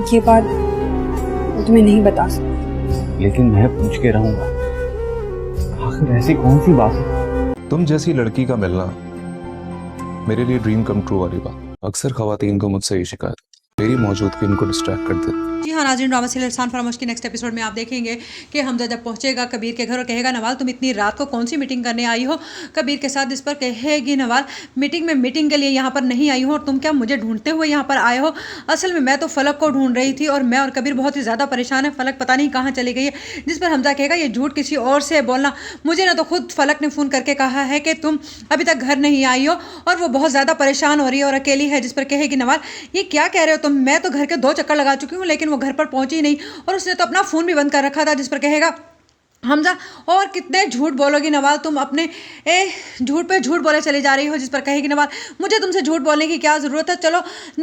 ये बात मैं तुम्हें नहीं बता सकती। लेकिन मैं पूछ के रहूंगा, आखिर ऐसी कौन सी बात है? तुम जैसी लड़की का मिलना मेरे लिए ड्रीम कम ट्रू वाली बात। अक्सर खवातीन को मुझसे ये शिकायत, मेरी मौजूदगी उनको डिस्ट्रैक्ट कर देती। जी हाँ नाज़रीन, ड्रामा सीरियल इरफान फरामोश की नेक्स्ट एपिसोड में आप देखेंगे कि हमजा जब पहुंचेगा कबीर के घर और कहेगा नवाल तुम इतनी रात को कौन सी मीटिंग करने आई हो कबीर के साथ। इस पर कहेगी नवाल मीटिंग के लिए यहाँ पर नहीं आई हो और तुम क्या मुझे ढूंढते हुए यहाँ पर आए हो? असल में मैं तो फलक को ढूंढ रही थी और मैं और कबीर बहुत ही ज़्यादा परेशान है, फलक पता नहीं कहाँ चली गई है। जिस पर हमजा कहेगा ये झूठ किसी और से बोलना, मुझे ना तो खुद फलक ने फ़ोन करके कहा है कि तुम अभी तक घर नहीं आई हो और वो बहुत ज़्यादा परेशान हो रही है और अकेली है। जिस पर कहेगी नवाल ये क्या कह रहे हो तुम? मैं तो घर के 2 चक्कर लगा चुकी हूँ लेकिन वो घर पर पहुंची नहीं और उसने तो अपना फ़ोन भी बंद कर रखा था। जिस पर कहेगा हमजा और कितने झूठ बोलोगी नवाल, तुम अपने झूठ पे झूठ बोले चली जा रही हो। जिस पर कहेगी नवाल मुझे तुमसे झूठ बोलने की क्या ज़रूरत है, चलो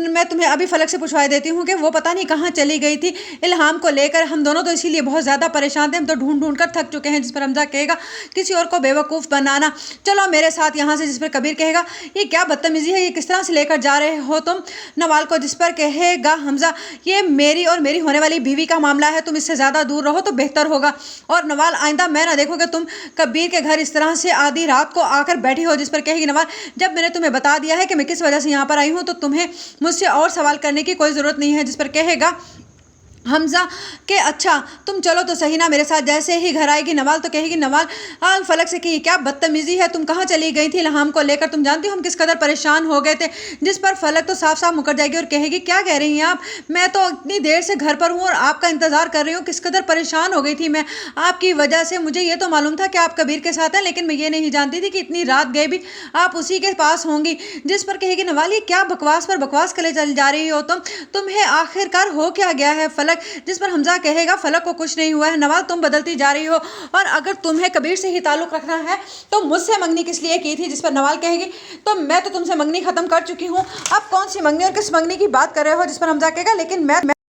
मैं तुम्हें अभी फलक से पूछवा देती हूँ कि वो पता नहीं कहाँ चली गई थी इल्हाम को लेकर। हम दोनों तो इसीलिए बहुत ज़्यादा परेशान थे, हम तो ढूंढ ढूंढ कर थक चुके हैं। जिस पर हमजा कहेगा किसी और को बेवकूफ़ बनाना, चलो मेरे साथ यहाँ से। जिस पर कबीर कहेगा ये क्या बदतमीज़ी है, ये किस तरह से लेकर जा रहे हो तुम नवाल को? जिस पर कहेगा हमजा ये मेरी और मेरी होने वाली बीवी का मामला है, तुम इससे ज़्यादा दूर रहो तो बेहतर होगा। और नवाल आइंदा मैं ना देखो कि तुम कबीर के घर इस तरह से आधी रात को आकर बैठी हो। जिस पर कहेगी नवाल जब मैंने तुम्हें बता दिया है कि मैं किस वजह से यहाँ पर आई हूँ तो तुम्हें मुझसे और सवाल करने की कोई ज़रूरत नहीं है। जिस पर कहेगा हमजा के अच्छा तुम चलो तो सही ना मेरे साथ। जैसे ही घर आएगी नवाल तो कहेगी नवाल फलक से कि क्या बदतमीज़ी है, तुम कहाँ चली गई थी इल्हाम को लेकर, तुम जानती हो हम किस कदर परेशान हो गए थे। जिस पर फलक तो साफ साफ मुकर जाएगी और कहेगी क्या कह रही हैं आप, मैं तो इतनी देर से घर पर हूँ और आपका इंतज़ार कर रही हूँ, किस कदर परेशान हो गई थी मैं आपकी वजह से। मुझे ये तो मालूम था कि आप कबीर के साथ हैं लेकिन मैं ये नहीं जानती थी कि इतनी रात गए भी आप उसी के पास होंगी। जिस पर कहेगी नवाल ये क्या बकवास पर बकवास करे चल जा रही हो तुम्हें आखिरकार हो क्या गया है फलक? जिस पर हमजा कहेगा फलक को कुछ नहीं हुआ है नवाल, तुम बदलती जा रही हो और अगर तुम्हें कबीर से ही ताल्लुक रखना है तो मुझसे मंगनी किस लिए की थी? जिस पर नवाल कहेगी तो मैं तो तुमसे मंगनी खत्म कर चुकी हूँ, अब कौन सी मंगनी और किस मंगनी की बात कर रहे हो? जिस पर हमजा कहेगा लेकिन मैं